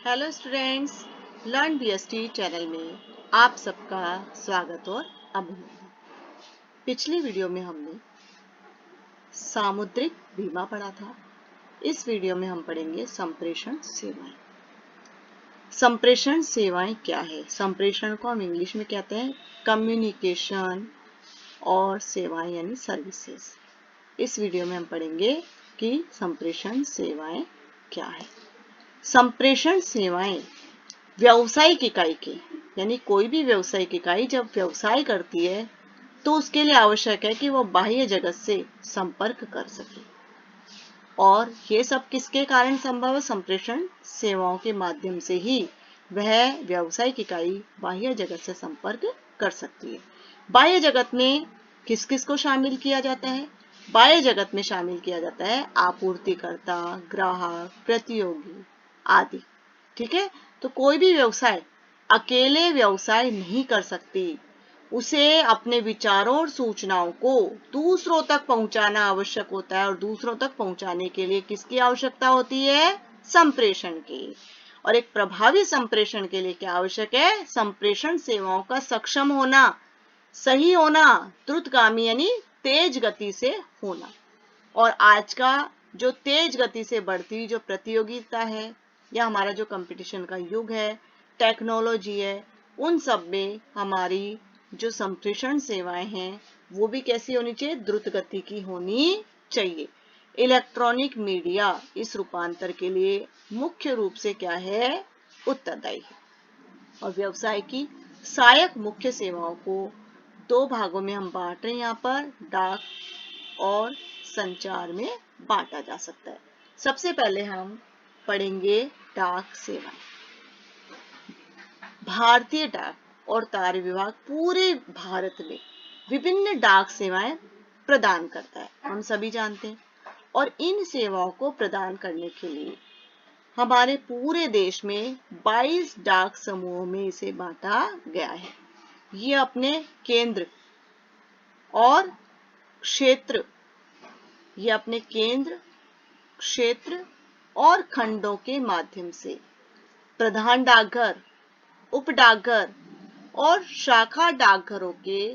Hello students, learn BST channel में आप सबका स्वागत और अभिनंदन। पिछली वीडियो में हमने सामुद्रिक बीमा पढ़ा था। इस वीडियो में हम पढ़ेंगे संप्रेषण सेवाएं। संप्रेषण सेवाएं क्या है? संप्रेषण को हम इंग्लिश में कहते हैं कम्युनिकेशन और सेवाएं यानी सर्विसेज। इस वीडियो में हम पढ़ेंगे कि संप्रेषण सेवाएं क्या है। संप्रेषण सेवाएं व्यावसायिक इकाई के यानी कोई भी व्यावसायिक इकाई जब व्यवसाय करती है तो उसके लिए आवश्यक है कि वो बाह्य जगत से संपर्क कर सके, और ये सब किसके कारण संभव है? संप्रेषण सेवाओं के माध्यम से ही वह व्यावसायिक इकाई बाह्य जगत से संपर्क कर सकती है। बाह्य जगत में किस किस को शामिल किया जाता है? बाह्य जगत में शामिल किया जाता है आपूर्तिकर्ता, ग्राहक, प्रतियोगी आदि। ठीक है, तो कोई भी व्यवसाय अकेले व्यवसाय नहीं कर सकती। उसे अपने विचारों और सूचनाओं को दूसरों तक पहुंचाना आवश्यक होता है, और दूसरों तक पहुंचाने के लिए किसकी आवश्यकता होती है? संप्रेषण की। और एक प्रभावी संप्रेषण के लिए क्या आवश्यक है? संप्रेषण सेवाओं का सक्षम होना, सही होना, द्रुतगामी यानी तेज गति से होना। और आज का जो तेज गति से बढ़ती जो प्रतियोगिता है या हमारा जो कंपटीशन का युग है, टेक्नोलॉजी है, उन सब में हमारी जो संप्रेषण सेवाएं हैं वो भी कैसी होनी चाहिए? द्रुत गति की होनी चाहिए। इलेक्ट्रॉनिक मीडिया इस रूपांतर के लिए मुख्य रूप से क्या है? उत्तरदायी है। और व्यवसाय की सहायक मुख्य सेवाओं को दो भागों में हम बांट रहे हैं। यहाँ पर डाक और संचार में बांटा जा सकता है। सबसे पहले हम पढ़ेंगे डाक सेवाएं। भारतीय डाक और तार विभाग पूरे भारत में विभिन्न डाक सेवाएं प्रदान करता है, हम सभी जानते हैं। और इन सेवाओं को प्रदान करने के लिए हमारे पूरे देश में 22 डाक समूहों में इसे बांटा गया है। ये अपने केंद्र और क्षेत्र ये अपने केंद्र, क्षेत्र और खंडों के माध्यम से प्रधान डाकघर, उप डाकघर और शाखा डाकघरों के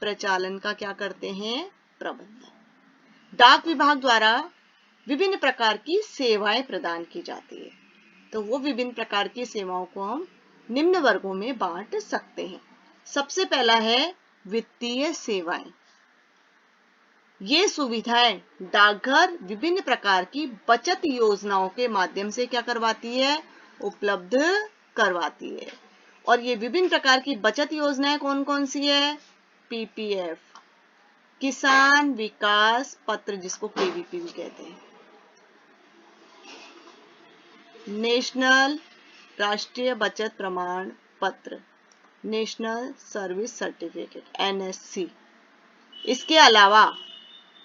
प्रचालन का क्या करते हैं? प्रबंधन। डाक विभाग द्वारा विभिन्न प्रकार की सेवाएं प्रदान की जाती है। तो वो विभिन्न प्रकार की सेवाओं को हम निम्न वर्गों में बांट सकते हैं। सबसे पहला है वित्तीय सेवाएं। ये सुविधाएं डाकघर विभिन्न प्रकार की बचत योजनाओं के माध्यम से क्या करवाती है? उपलब्ध करवाती है। और ये विभिन्न प्रकार की बचत योजनाएं कौन कौन सी है? पीपीएफ, किसान विकास पत्र जिसको केवीपी भी कहते हैं, नेशनल राष्ट्रीय बचत प्रमाण पत्र, नेशनल सर्विस सर्टिफिकेट एनएससी। इसके अलावा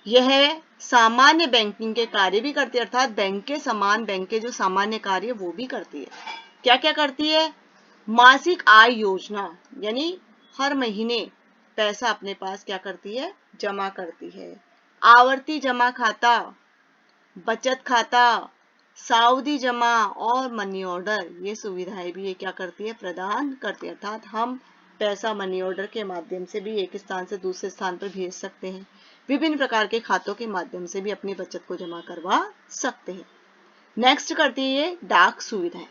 यह सामान्य बैंकिंग के कार्य भी करती है, अर्थात बैंक के समान बैंक के जो सामान्य कार्य वो भी करती है। क्या क्या करती है? मासिक आय योजना यानी हर महीने पैसा अपने पास क्या करती है? जमा करती है। आवर्ती जमा खाता, बचत खाता, सावधि जमा और मनी ऑर्डर, ये सुविधाएं भी ये क्या करती है? प्रदान करती है। अर्थात हम पैसा मनी ऑर्डर के माध्यम से भी एक स्थान से दूसरे स्थान पर भेज सकते हैं। विभिन्न प्रकार के खातों के माध्यम से भी अपनी बचत को जमा करवा सकते हैं। नेक्स्ट करती है डाक सुविधाएं।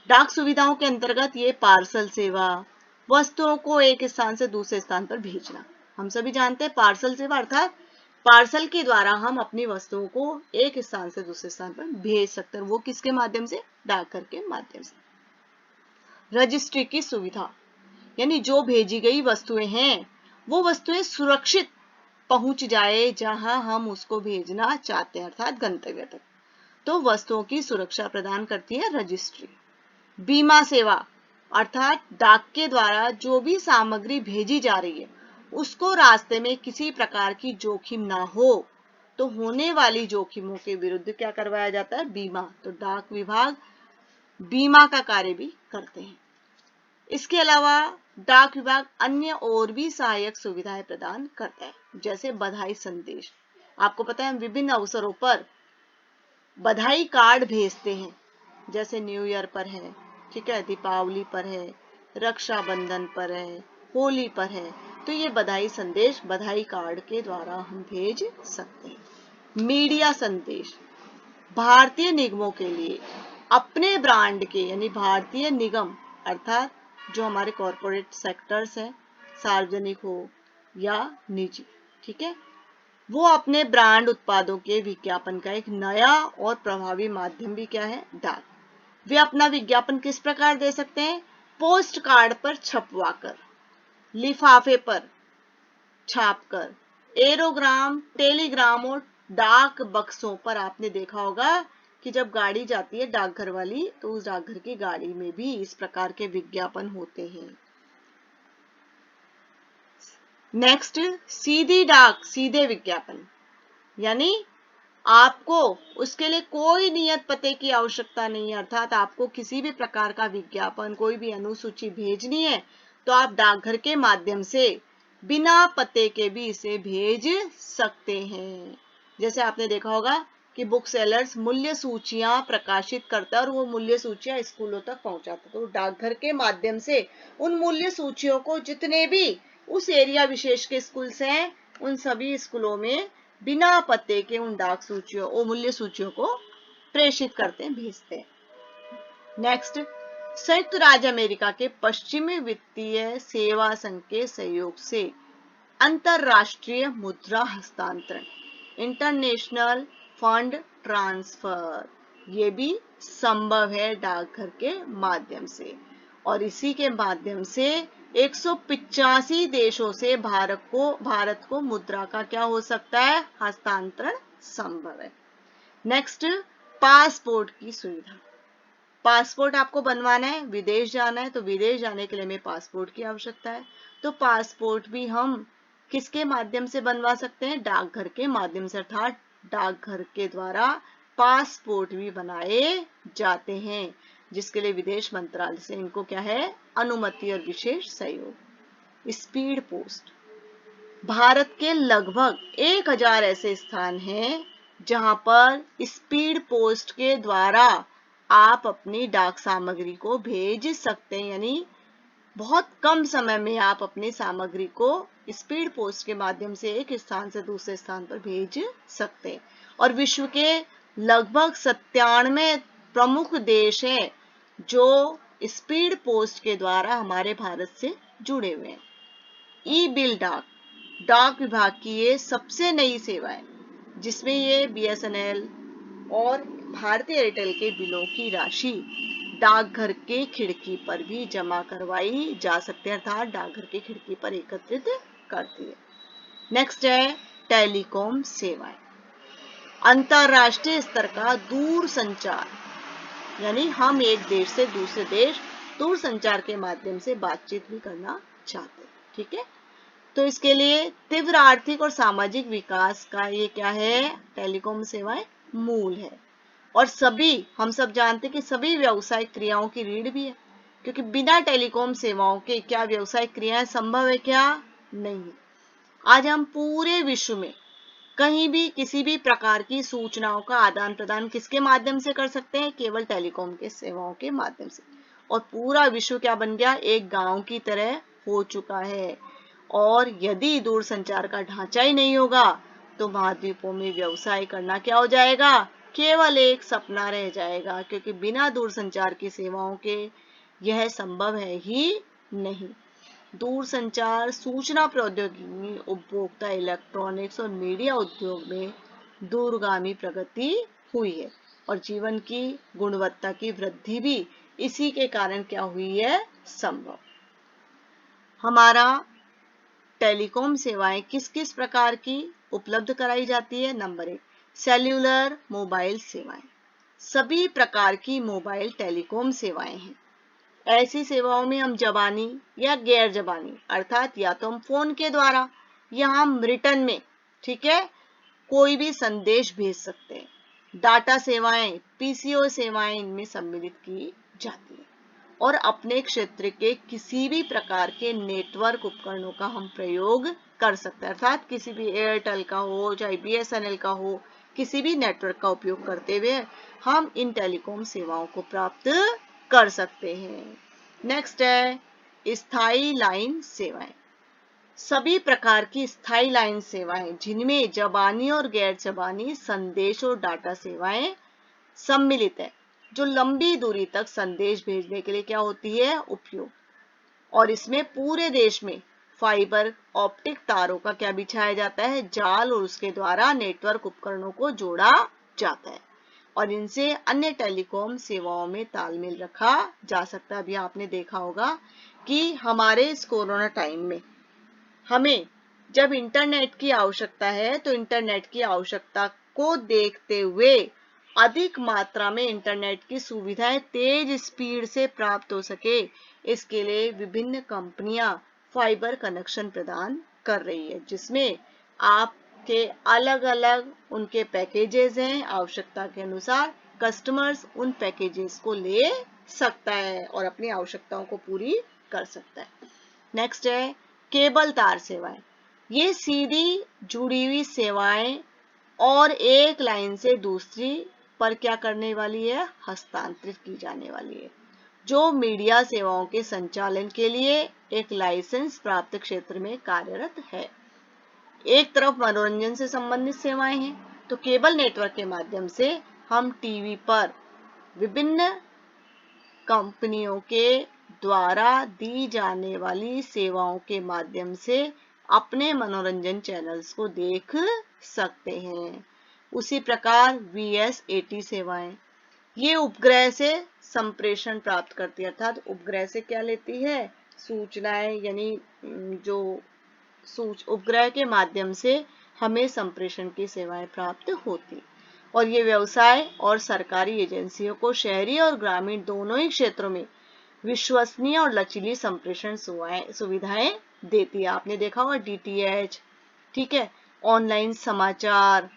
डाक सुविधाओं के अंतर्गत ये पार्सल सेवा, वस्तुओं को एक स्थान से दूसरे स्थान पर भेजना। हम सभी जानते हैं पार्सल सेवा अर्थात पार्सल के द्वारा हम अपनी वस्तुओं को एक स्थान से दूसरे स्थान पर भेज सकते हैं। वो किसके माध्यम से? डाकघर के माध्यम से। रजिस्ट्री की सुविधा यानी जो भेजी गई वस्तुएं हैं वो वस्तुएं सुरक्षित पहुंच जाए जहां हम उसको भेजना चाहते हैं, अर्थात गंतव्य तक। तो वस्तुओं की सुरक्षा प्रदान करती है रजिस्ट्री। बीमा सेवा अर्थात डाक के द्वारा जो भी सामग्री भेजी जा रही है उसको रास्ते में किसी प्रकार की जोखिम ना हो, तो होने वाली जोखिमों के विरुद्ध क्या करवाया जाता है? बीमा। तो डाक विभाग बीमा का कार्य भी करते हैं। इसके अलावा डाक विभाग अन्य और भी सहायक सुविधाएं प्रदान करता है, जैसे बधाई संदेश। आपको पता है हम विभिन्न अवसरों पर बधाई कार्ड भेजते हैं, जैसे न्यू ईयर पर है, ठीक है, दीपावली पर है, रक्षाबंधन पर है, होली पर है, तो ये बधाई संदेश बधाई कार्ड के द्वारा हम भेज सकते हैं। मीडिया संदेश, भारतीय निगमों के लिए अपने ब्रांड के, यानी भारतीय निगम अर्थात जो हमारे कॉरपोरेट सेक्टर्स हैं, सार्वजनिक हो या निजी, ठीक है, वो अपने ब्रांड उत्पादों के विज्ञापन का एक नया और प्रभावी माध्यम भी क्या है, डाक। वे अपना विज्ञापन किस प्रकार दे सकते हैं, पोस्ट कार्ड पर छपवाकर, लिफाफे पर छापकर, एरोग्राम, टेलीग्राम और डाक बक्सों पर। आपने देखा होगा कि जब गाड़ी जाती है डाकघर वाली, तो उस डाकघर की गाड़ी में भी इस प्रकार के विज्ञापन होते हैं। नेक्स्ट, सीधी डाक, सीधे विज्ञापन, यानी आपको उसके लिए कोई नियत पते की आवश्यकता नहीं है, अर्थात आपको किसी भी प्रकार का विज्ञापन, कोई भी अनुसूची भेजनी है तो आप डाकघर के माध्यम से बिना पते के भी इसे भेज सकते हैं। जैसे आपने देखा होगा कि बुक सेलर्स मूल्य सूचियां प्रकाशित करता है और वो मूल्य सूचियां स्कूलों तक पहुंचाता है, तो डाकघर के माध्यम से उन मूल्य सूचियों को जितने भी उस एरिया विशेष के स्कूल्स हैं, उन सभी स्कूलों में बिना पते के उन डाक सूचियों, वो मूल्य सूचियों को प्रेषित करते हैं, भेजते हैं। नेक्स्ट, संयुक्त राज्य अमेरिका के पश्चिमी वित्तीय सेवा संघ के सहयोग से अंतरराष्ट्रीय मुद्रा हस्तांतरण, इंटरनेशनल फंड ट्रांसफर, ये भी संभव है डाकघर के माध्यम से, और इसी के माध्यम से 185 देशों से भारत को मुद्रा का क्या हो सकता है, हस्तांतरण संभव है। नेक्स्ट, पासपोर्ट की सुविधा। पासपोर्ट आपको बनवाना है, विदेश जाना है, तो विदेश जाने के लिए हमें पासपोर्ट की आवश्यकता है, तो पासपोर्ट भी हम किसके माध्यम से बनवा सकते हैं, डाकघर के माध्यम से, अर्थात डाकघर के द्वारा पासपोर्ट भी बनाए जाते हैं, जिसके लिए विदेश मंत्रालय से इनको क्या है, अनुमति और विशेष सहयोग। स्पीड पोस्ट, भारत के लगभग 1000 ऐसे स्थान हैं जहां पर स्पीड पोस्ट के द्वारा आप अपनी डाक सामग्री को भेज सकते हैं, यानी बहुत कम समय में आप अपनी सामग्री को स्पीड पोस्ट के माध्यम से एक स्थान से दूसरे स्थान पर भेज सकते हैं। और विश्व के लगभग 97 प्रमुख देश हैं जो स्पीड पोस्ट के द्वारा हमारे भारत से जुड़े हुए हैं। ई बिल डाक, डाक विभाग की ये सबसे नई सेवा है, जिसमें ये BSNL और भारतीय एयरटेल के बिलों की राशि डाकघर के खिड़की पर भी जमा करवाई जा सकती है, अर्थात डाकघर की खिड़की पर एकत्रित करती है। नेक्स्ट है टेलीकॉम सेवाएं, अंतरराष्ट्रीय स्तर का दूर संचार, यानी हम एक देश से दूसरे देश दूर संचार के माध्यम से बातचीत भी करना चाहते हैं, ठीक है, तो इसके लिए तीव्र आर्थिक और सामाजिक विकास का ये क्या है, टेलीकॉम सेवाएं मूल है। और सभी, हम सब जानते हैं कि सभी व्यावसायिक क्रियाओं की रीढ़ भी है, क्योंकि बिना टेलीकॉम सेवाओं के क्या व्यावसायिक क्रियाएं संभव है, क्या नहीं है। आज हम पूरे विश्व में कहीं भी किसी भी प्रकार की सूचनाओं का आदान प्रदान किसके माध्यम से कर सकते हैं, केवल टेलीकॉम के सेवाओं के माध्यम से, और पूरा विश्व क्या बन गया, एक गांव की तरह हो चुका है। और यदि दूरसंचार का ढांचा ही नहीं होगा तो महाद्वीपों में व्यवसाय करना क्या हो जाएगा, केवल एक सपना रह जाएगा, क्योंकि बिना दूरसंचार की सेवाओं के यह संभव है ही नहीं। दूरसंचार, सूचना प्रौद्योगिकी, उपभोक्ता इलेक्ट्रॉनिक्स और मीडिया उद्योग में दूरगामी प्रगति हुई है, और जीवन की गुणवत्ता की वृद्धि भी इसी के कारण क्या हुई है, संभव। हमारा टेलीकॉम सेवाएं किस किस प्रकार की उपलब्ध कराई जाती है। नंबर 1, सेल्यूलर मोबाइल सेवाएं, सभी प्रकार की मोबाइल टेलीकॉम सेवाएं हैं। ऐसी सेवाओं में हम जबानी या गैर जबानी, अर्थात या तो हम फोन के द्वारा या हम रिटर्न में, ठीक है, कोई भी संदेश भेज सकते हैं। डाटा सेवाएं, PCO सेवाएं इनमें सम्मिलित की जाती है, और अपने क्षेत्र के किसी भी प्रकार के नेटवर्क उपकरणों का हम प्रयोग कर सकते हैं, अर्थात किसी भी एयरटेल का हो, चाहे BSNL का हो, किसी भी नेटवर्क का उपयोग करते हुए हम इन टेलीकॉम सेवाओं को प्राप्त कर सकते हैं। नेक्स्ट है स्थायी लाइन सेवाएं। सभी प्रकार की स्थायी लाइन सेवाएं जिनमें ज़बानी और गैर ज़बानी संदेश और डाटा सेवाएं सम्मिलित है, जो लंबी दूरी तक संदेश भेजने के लिए क्या होती है, उपयोग। और इसमें पूरे देश में फाइबर ऑप्टिक तारों का क्या बिछाया जाता है, जाल, और उसके द्वारा नेटवर्क उपकरणों को जोड़ा जाता है और इनसे अन्य टेलीकॉम सेवाओं में तालमेल रखा जा सकता है। अभी आपने देखा होगा कि हमारे इस कोरोना टाइम में हमें जब इंटरनेट की आवश्यकता है तो इंटरनेट की आवश्यकता को देखते हुए अधिक मात्रा में इंटरनेट की सुविधाएं तेज स्पीड से प्राप्त हो सके, इसके लिए विभिन्न कंपनियां फाइबर कनेक्शन प्रदान कर रही है, जिसमें आपके अलग अलग उनके पैकेजेस हैं। आवश्यकता के अनुसार कस्टमर्स उन पैकेजेस को ले सकता है और अपनी आवश्यकताओं को पूरी कर सकता है। नेक्स्ट है केबल तार सेवाएं। ये सीधी जुड़ी हुई सेवाएं और एक लाइन से दूसरी पर क्या करने वाली है, हस्तांतरित की जाने वाली है, जो मीडिया सेवाओं के संचालन के लिए एक लाइसेंस प्राप्त क्षेत्र में कार्यरत है। एक तरफ मनोरंजन से संबंधित सेवाएं हैं, तो केबल नेटवर्क के माध्यम से हम टीवी पर विभिन्न कंपनियों के द्वारा दी जाने वाली सेवाओं के माध्यम से अपने मनोरंजन चैनल्स को देख सकते हैं। उसी प्रकार VSAT सेवाएं, ये उपग्रह से संप्रेषण प्राप्त करती है, अर्थात उपग्रह से क्या लेती है, सूचनाएं, यानी जो उपग्रह के माध्यम से हमें संप्रेषण की सेवाएं प्राप्त होती, और ये व्यवसाय और सरकारी एजेंसियों को शहरी और ग्रामीण दोनों ही क्षेत्रों में विश्वसनीय और लचीली संप्रेषण सुविधाएं देती है। आपने देखा होगा DTH, ठीक है, ऑनलाइन समाचार,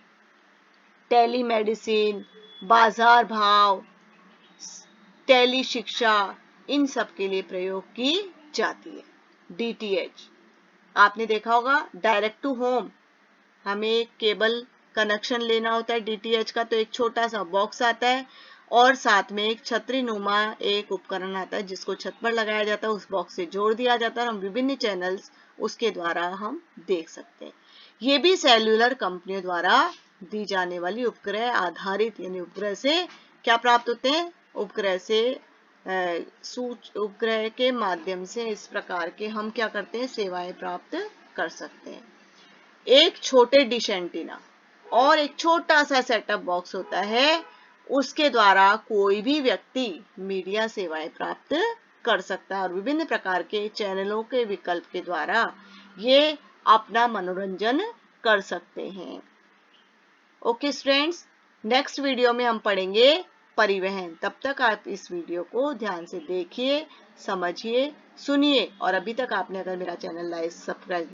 टेलीमेडिसिन, बाजार भाव, टेली शिक्षा, इन सब के लिए प्रयोग की जाती है। DTH आपने देखा होगा, डायरेक्ट टू होम, हमें केबल कनेक्शन लेना होता है DTH का, तो एक छोटा सा बॉक्स आता है और साथ में एक छतरी नुमा एक उपकरण आता है जिसको छत पर लगाया जाता है, उस बॉक्स से जोड़ दिया जाता है और हम विभिन्न चैनल्स उसके द्वारा हम देख सकते हैं। ये भी सेल्युलर कंपनियों द्वारा दी जाने वाली उपग्रह आधारित, यानी उपग्रह से क्या प्राप्त होते हैं, उपग्रह से उपग्रह के माध्यम से इस प्रकार के हम क्या करते हैं, सेवाएं प्राप्त कर सकते हैं। एक छोटे डिश एंटीना और एक छोटा सा सेटअप बॉक्स होता है, उसके द्वारा कोई भी व्यक्ति मीडिया सेवाएं प्राप्त कर सकता है और विभिन्न प्रकार के चैनलों के विकल्प के द्वारा ये अपना मनोरंजन कर सकते हैं। ओके स्टूडेंट्स, नेक्स्ट वीडियो में हम पढ़ेंगे परिवहन। तब तक आप इस वीडियो को ध्यान से देखिए, समझिए, सुनिए, और अभी तक आपने अगर मेरा चैनल लाइक सब्सक्राइब